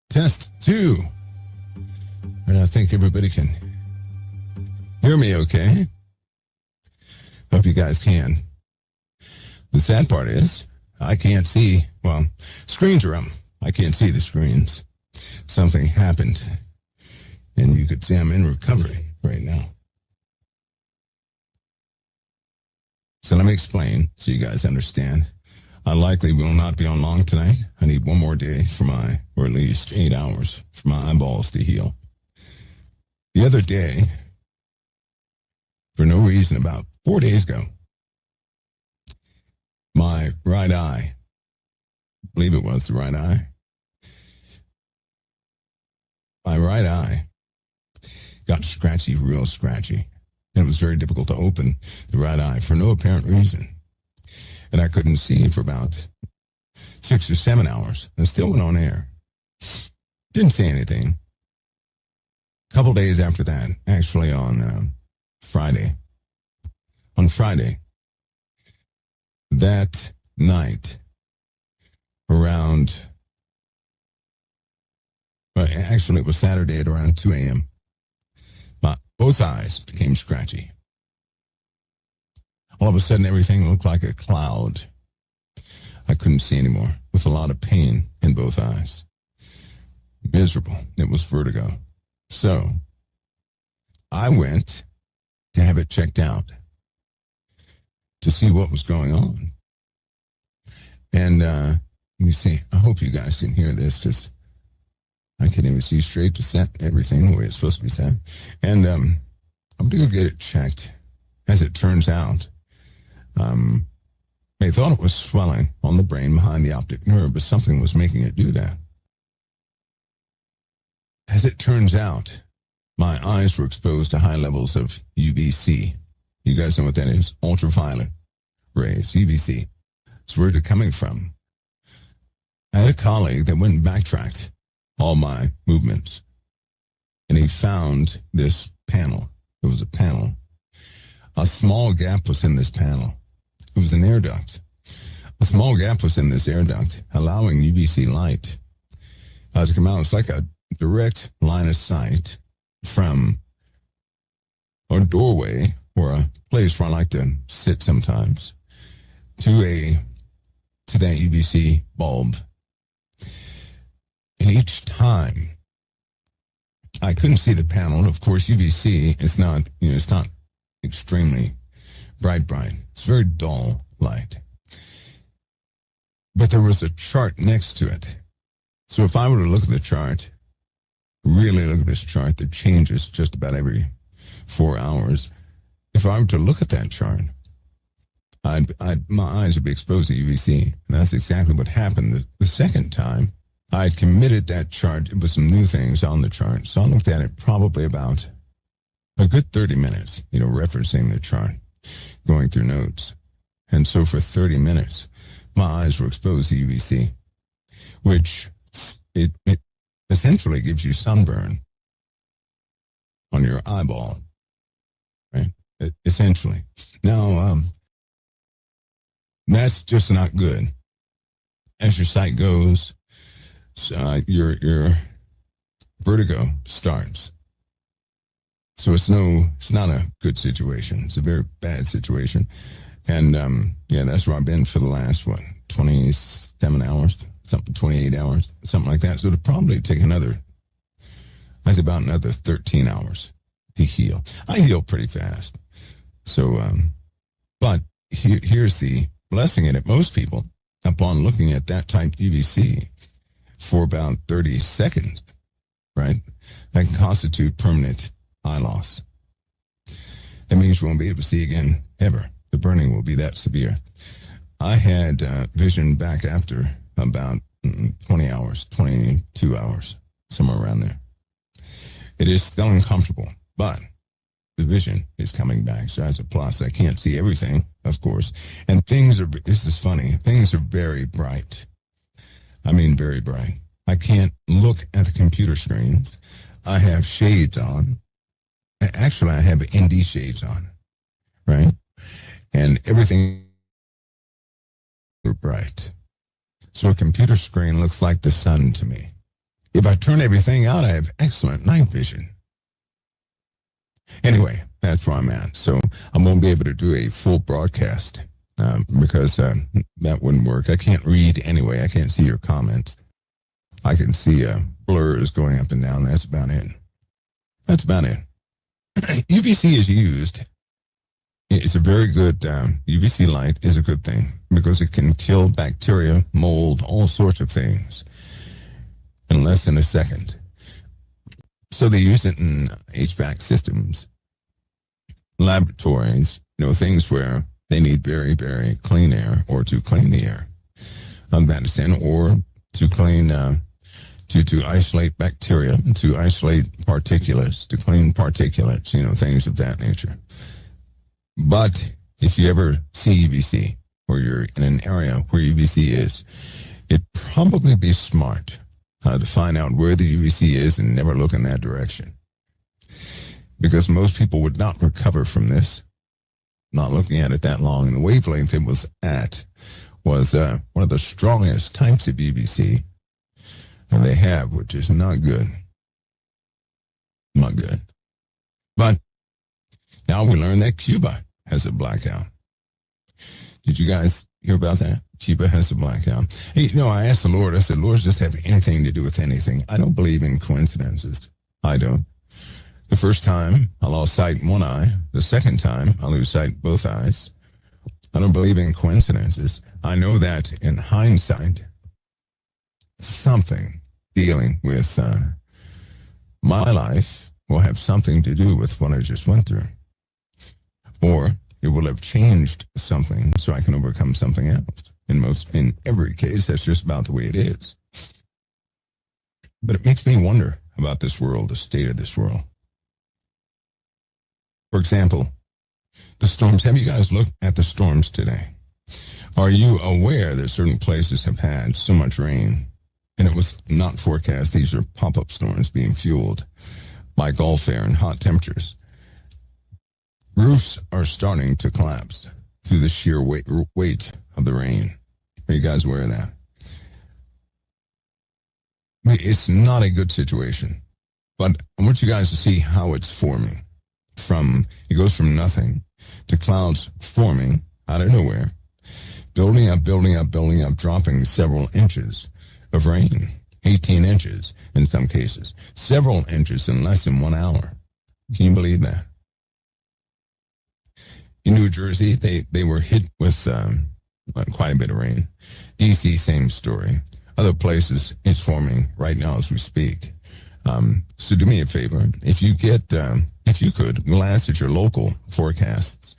Test 2. And I think everybody can hear me okay. Hope you guys can. The sad part is I can't see, screens are up. I can't see the screens. Something happened. And you could see I'm in recovery right now. So let me explain so you guys understand. I likely will not be on long tonight. I need one more day or at least 8 hours for my eyeballs to heal. The other day, for no reason, about 4 days ago, my right eye, I believe it was the right eye, my right eye got scratchy, real scratchy. And it was very difficult to open the right eye for no apparent reason. And I couldn't see for about 6 or 7 hours. I still went on air. Didn't say anything. A couple days after that, actually on Friday, that night, actually it was Saturday at around 2 a.m., both eyes became scratchy. All of a sudden, everything looked like a cloud. I couldn't see anymore, with a lot of pain in both eyes. Miserable. It was vertigo. So, I went to have it checked out to see what was going on. And you see, I hope you guys can hear this, because I can't even see straight to set everything the way it's supposed to be set. And I'm going to go get it checked. As it turns out, they thought it was swelling on the brain behind the optic nerve, but something was making it do that. As it turns out, my eyes were exposed to high levels of UVC. You guys know what that is? Ultraviolet rays, UVC. So where's it coming from? I had a colleague that went and backtracked all my movements, and he found this panel. It was a panel. A small gap was in this panel. It was an air duct. A small gap was in this air duct, allowing UVC light to come out. It's like a direct line of sight from a doorway or a place where I like to sit sometimes to that UVC bulb. And each time I couldn't see the panel. And of course, UVC is not, it's not extremely bright. It's very dull light. But there was a chart next to it. So if I were to look at the chart, really look at this chart that changes just about every 4 hours, if I were to look at that chart, my eyes would be exposed to UVC. And that's exactly what happened the second time. I had committed that chart with some new things on the chart. So I looked at it probably about a good 30 minutes, referencing the chart, going through notes. And so for 30 minutes, my eyes were exposed to UVC, which it essentially gives you sunburn on your eyeball, right? Essentially. Now, that's just not good. As your sight goes, your vertigo starts. So it's not a good situation. It's a very bad situation. And that's where I've been for the last, 27 hours, 28 hours, something like that. So it'll probably take that's about another 13 hours to heal. I heal pretty fast. So, but here's the blessing in it. Most people, upon looking at that type UVC for about 30 seconds, right, that can constitute permanent eye loss. That means you won't be able to see again ever. The burning will be that severe. I had vision back after about 20 hours, 22 hours, somewhere around there. It is still uncomfortable, but the vision is coming back. So as a plus, I can't see everything, of course. And this is funny, things are very bright. I mean, very bright. I can't look at the computer screens. I have shades on. Actually, I have ND shades on, right? And everything is bright. So a computer screen looks like the sun to me. If I turn everything out, I have excellent night vision. Anyway, that's where I'm at. So I won't be able to do a full broadcast because that wouldn't work. I can't read anyway. I can't see your comments. I can see blurs going up and down. That's about it. That's about it. UVC is used. It's a very good, UVC light is a good thing because it can kill bacteria, mold, all sorts of things in less than a second. So they use it in HVAC systems, laboratories, things where they need very, very clean air or to clean the air. Understand, or to clean, to isolate bacteria, to isolate particulates, to clean particulates, things of that nature. But if you ever see UVC or you're in an area where UVC is, it'd probably be smart to find out where the UVC is and never look in that direction. Because most people would not recover from this, not looking at it that long. And the wavelength it was at was one of the strongest types of UVC that they have, which is not good. Not good. But now we learned that Cuba has a blackout. Did you guys hear about that? Cuba has a blackout. Hey, I asked the Lord, I said, Lord, does this have anything to do with anything? I don't believe in coincidences. I don't. The first time, I lost sight in one eye. The second time, I lose sight in both eyes. I don't believe in coincidences. I know that in hindsight, something dealing with my life will have something to do with what I just went through. Or it will have changed something so I can overcome something else. In every case, that's just about the way it is. But it makes me wonder about this world, the state of this world. For example, the storms. Have you guys looked at the storms today? Are you aware that certain places have had so much rain and it was not forecast? These are pop-up storms being fueled by Gulf air and hot temperatures. Roofs are starting to collapse through the sheer weight of the rain. Are you guys aware of that? It's not a good situation, but I want you guys to see how it's forming. It goes from nothing to clouds forming out of nowhere, building up, dropping several inches of rain, 18 inches in some cases, several inches in less than 1 hour. Can you believe that? In New Jersey, they were hit with quite a bit of rain. DC, same story. Other places, it's forming right now as we speak. So do me a favor. If you could, glance at your local forecasts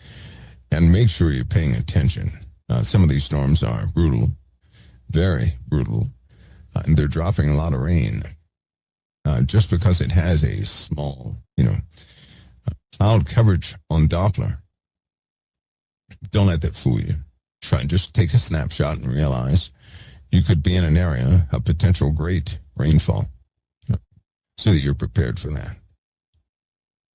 and make sure you're paying attention. Some of these storms are brutal, very brutal, and they're dropping a lot of rain. Just because it has a small, cloud coverage on Doppler, don't let that fool you. Try and just take a snapshot and realize you could be in an area of potential great rainfall so that you're prepared for that.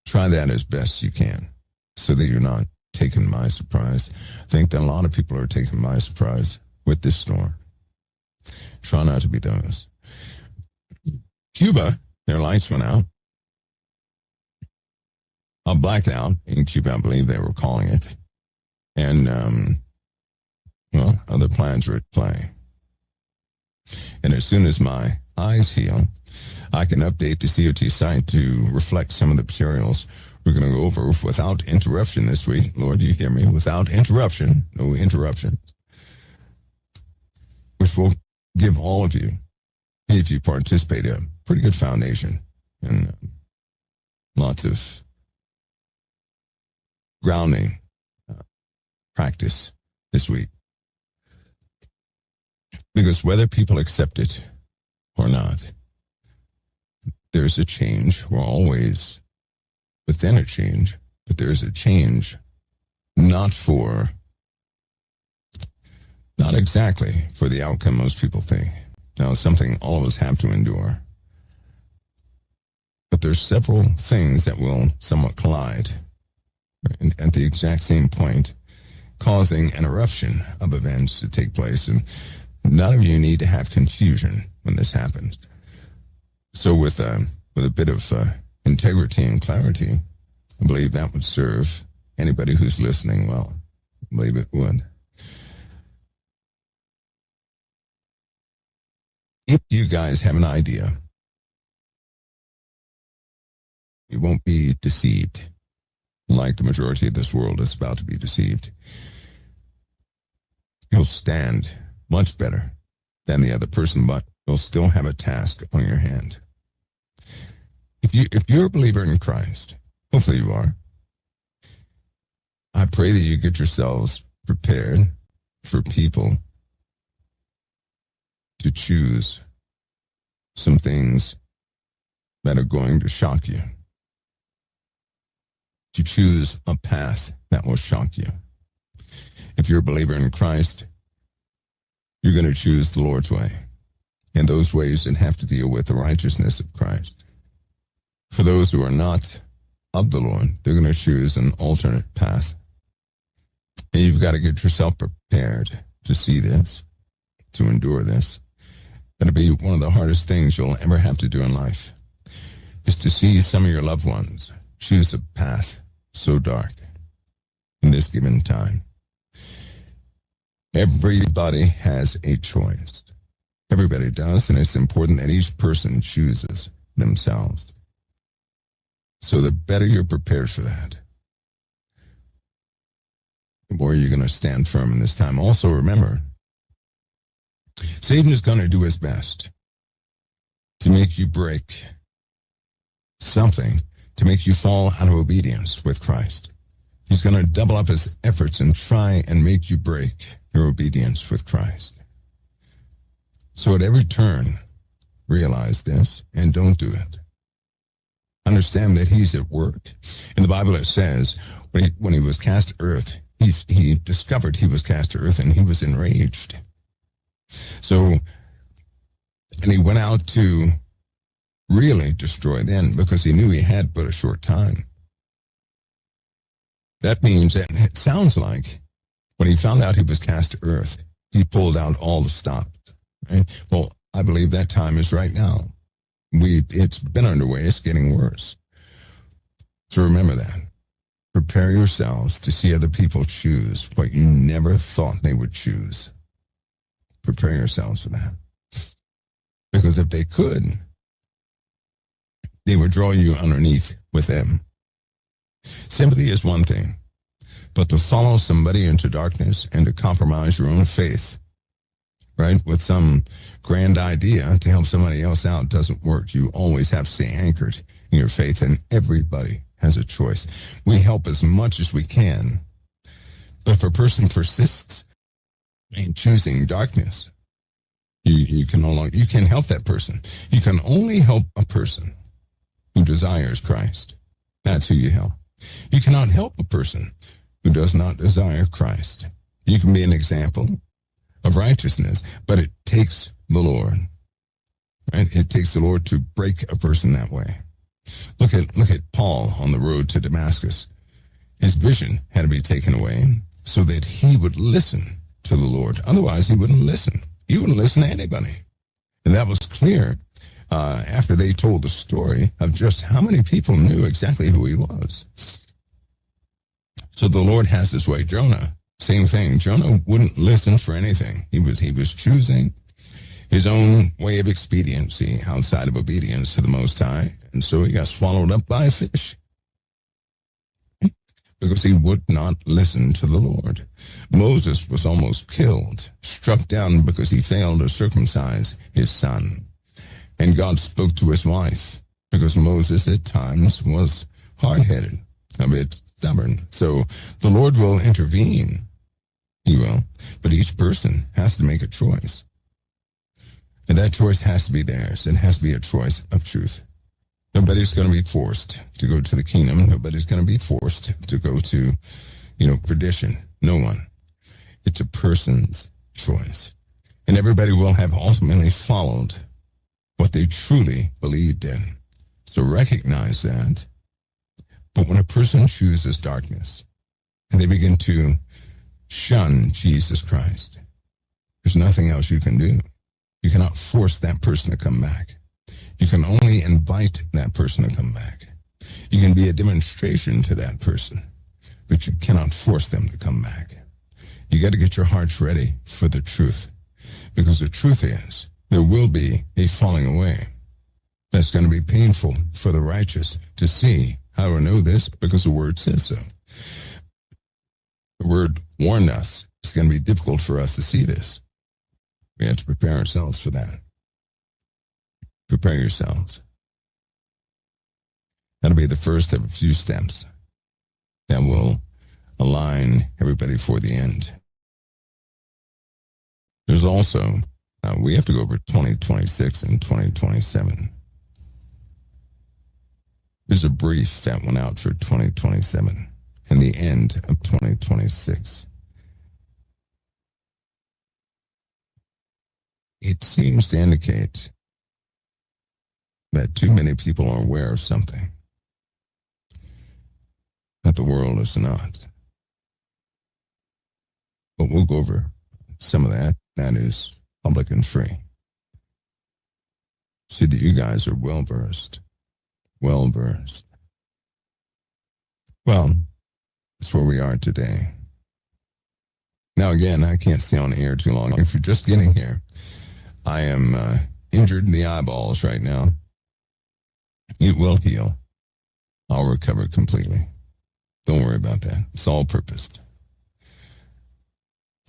Try that as best you can so that you're not taken by surprise. I think that a lot of people are taken by surprise with this storm. Try not to be those. Cuba, their lights went out. A blackout in Cuba, I believe they were calling it. And, other plans are at play. And as soon as my eyes heal, I can update the COT site to reflect some of the materials we're going to go over without interruption this week. Lord, you hear me? Without interruption, no interruptions, which will give all of you, if you participate, a pretty good foundation and lots of grounding practice this week. Because whether people accept it or not, there's a change. We're always within a change, but there's a change not exactly for the outcome most people think. Now, it's something all of us have to endure. But there's several things that will somewhat collide at the exact same point, causing an eruption of events to take place. And none of you need to have confusion when this happens. So with a bit of integrity and clarity, I believe that would serve anybody who's listening well. I believe it would. If you guys have an idea, you won't be deceived like the majority of this world is about to be deceived. You'll stand much better than the other person, but you'll still have a task on your hand. If you're a believer in Christ, hopefully you are, I pray that you get yourselves prepared for people to choose some things that are going to shock you. To choose a path that will shock you. If you're a believer in Christ, you're going to choose the Lord's way. And those ways that have to deal with the righteousness of Christ. For those who are not of the Lord, they're going to choose an alternate path. And you've got to get yourself prepared to see this, to endure this. That'll be one of the hardest things you'll ever have to do in life, is to see some of your loved ones choose a path so dark in this given time. Everybody has a choice. Everybody does, and it's important that each person chooses themselves. So the better you're prepared for that, the more you're going to stand firm in this time. Also remember, Satan is going to do his best to make you break something, to make you fall out of obedience with Christ. He's going to double up his efforts and try and make you break your obedience with Christ. So at every turn, realize this and don't do it. Understand that he's at work. In the Bible it says, when he was cast to earth, he discovered he was cast to earth and he was enraged. So, and he went out to really destroy them because he knew he had but a short time. That means that it sounds like when he found out he was cast to earth, he pulled out all the stops. Right? Well, I believe that time is right now. It's been underway. It's getting worse. So remember that. Prepare yourselves to see other people choose what you never thought they would choose. Prepare yourselves for that. Because if they could, they would draw you underneath with them. Sympathy is one thing, but to follow somebody into darkness and to compromise your own faith, right, with some grand idea to help somebody else out doesn't work. You always have to stay anchored in your faith, and everybody has a choice. We help as much as we can, but if a person persists in choosing darkness, you can no longer, you can't help that person. You can only help a person who desires Christ. That's who you help. You cannot help a person who does not desire Christ. You can be an example of righteousness, but it takes the Lord. Right? It takes the Lord to break a person that way. Look at Paul on the road to Damascus. His vision had to be taken away so that he would listen to the Lord. Otherwise, he wouldn't listen. He wouldn't listen to anybody. And that was clear after they told the story of just how many people knew exactly who he was. So the Lord has his way. Jonah, same thing. Jonah wouldn't listen for anything. He was choosing his own way of expediency outside of obedience to the Most High. And so he got swallowed up by a fish because he would not listen to the Lord. Moses was almost killed, struck down because he failed to circumcise his son. And God spoke to his wife because Moses at times was hard-headed, a bit stubborn. So the Lord will intervene. He will. But each person has to make a choice. And that choice has to be theirs. It has to be a choice of truth. Nobody's going to be forced to go to the kingdom. Nobody's going to be forced to go to, perdition. No one. It's a person's choice. And everybody will have ultimately followed what they truly believed in. So recognize that. But when a person chooses darkness and they begin to shun Jesus Christ, there's nothing else you can do. You cannot force that person to come back. You can only invite that person to come back. You can be a demonstration to that person, but you cannot force them to come back. You got to get your hearts ready for the truth, because the truth is there will be a falling away. That's going to be painful for the righteous to see. How do I know this? Because the word says so. The word warned us. It's going to be difficult for us to see this. We have to prepare ourselves for that. Prepare yourselves. That'll be the first of a few steps that will align everybody for the end. There's also, we have to go over 2026 and 2027. There's a brief that went out for 2027 and the end of 2026. It seems to indicate that too many people are aware of something that the world is not. But we'll go over some of that. That is public and free. See that you guys are well versed. Well versed. Well, that's where we are today. Now again, I can't stay on the air too long. If you're just getting here, I am injured in the eyeballs right now. It will heal. I'll recover completely. Don't worry about that. It's all purposed.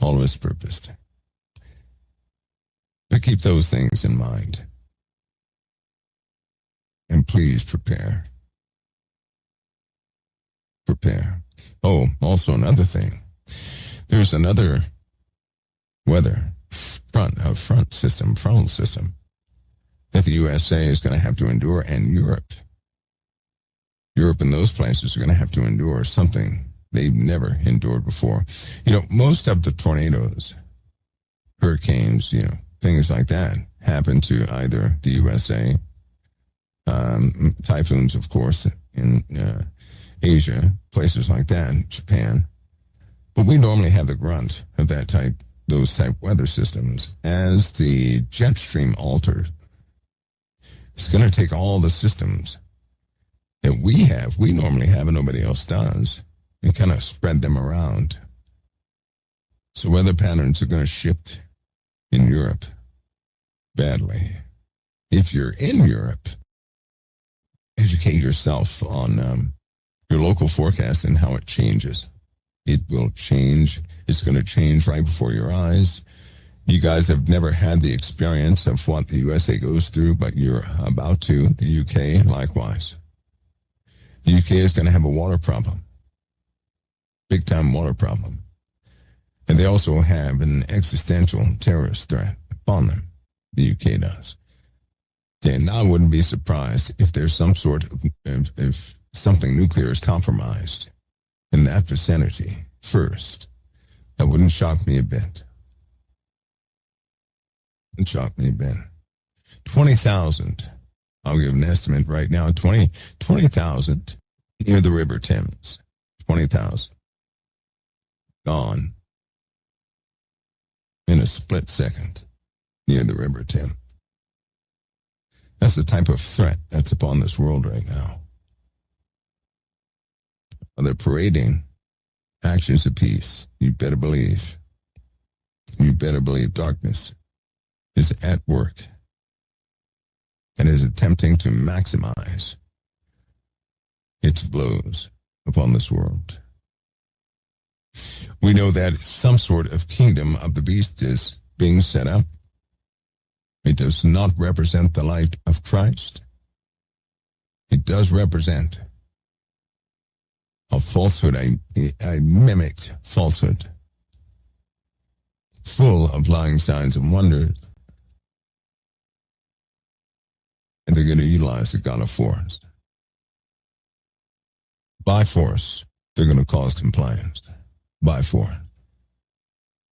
All of it's purposed. But keep those things in mind. And please prepare. Prepare. Oh, also another thing. There's another frontal system that the USA is going to have to endure, and Europe and those places are going to have to endure something they've never endured before. Most of the tornadoes, hurricanes, things like that happen to either the USA, typhoons, of course, in Asia, places like that, Japan. But we normally have the grunt of those type weather systems as the jet stream alters. It's going to take all the systems that we normally have and nobody else does, and kind of spread them around. So weather patterns are going to shift in Europe badly. If you're in Europe, educate yourself on your local forecast and how it changes. It will change. It's going to change right before your eyes. You guys have never had the experience of what the USA goes through, but you're about to. The UK, likewise. The UK is going to have a water problem. Big time water problem. And they also have an existential terrorist threat upon them. The UK does. And I wouldn't be surprised if there's some sort of, if something nuclear is compromised in that vicinity first. That wouldn't shock me a bit. It shocked me a bit. 20,000. I'll give an estimate right now. 20,000 near the River Thames. 20,000. Gone in a split second near the River Thames. That's the type of threat that's upon this world right now. They're parading actions of peace. You better believe. You better believe darkness is at work and is attempting to maximize its blows upon this world. We know that some sort of kingdom of the beast is being set up. It does not represent the light of Christ. It does represent a falsehood, a mimicked falsehood, full of lying signs and wonders. And they're going to utilize the God of force. By force, they're going to cause compliance. By force.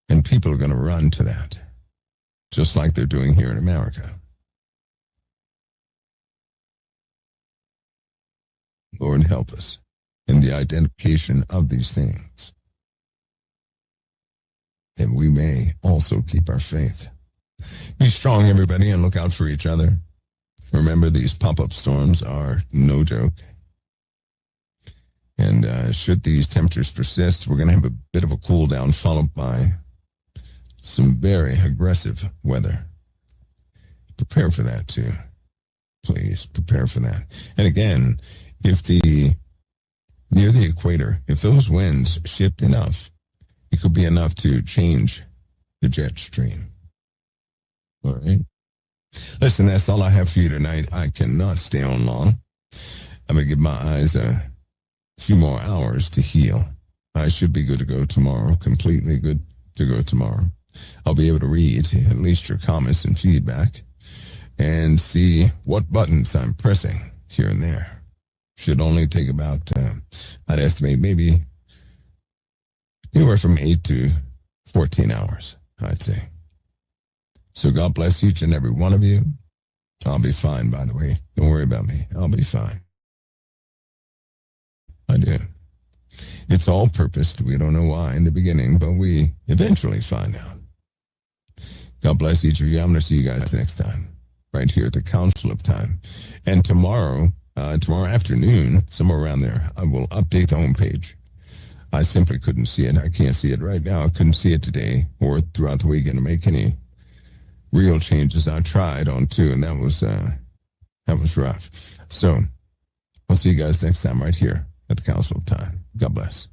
And people are going to run to that, just like they're doing here in America. Lord, help us in the identification of these things, that we may also keep our faith. Be strong, everybody, and look out for each other. Remember, these pop-up storms are no joke. And should these temperatures persist, we're going to have a bit of a cool down followed by some very aggressive weather. Prepare for that too. Please prepare for that. And again, if near the equator, if those winds shift enough, it could be enough to change the jet stream. All right. Listen, that's all I have for you tonight. I cannot stay on long. I'm going to give my eyes a few more hours to heal. I should be good to go tomorrow, completely good to go tomorrow. I'll be able to read at least your comments and feedback and see what buttons I'm pressing here and there. Should only take about, I'd estimate maybe anywhere from 8 to 14 hours, I'd say. So God bless each and every one of you. I'll be fine, by the way. Don't worry about me. I'll be fine. I do. It's all purposed. We don't know why in the beginning, but we eventually find out. God bless each of you. I'm going to see you guys next time, right here at the Council of Time. And tomorrow afternoon, somewhere around there, I will update the homepage. I simply couldn't see it. I can't see it right now. I couldn't see it today or throughout the weekend to make any real changes. I tried on two, and that was rough. So I'll see you guys next time right here at the Council of Time. God bless.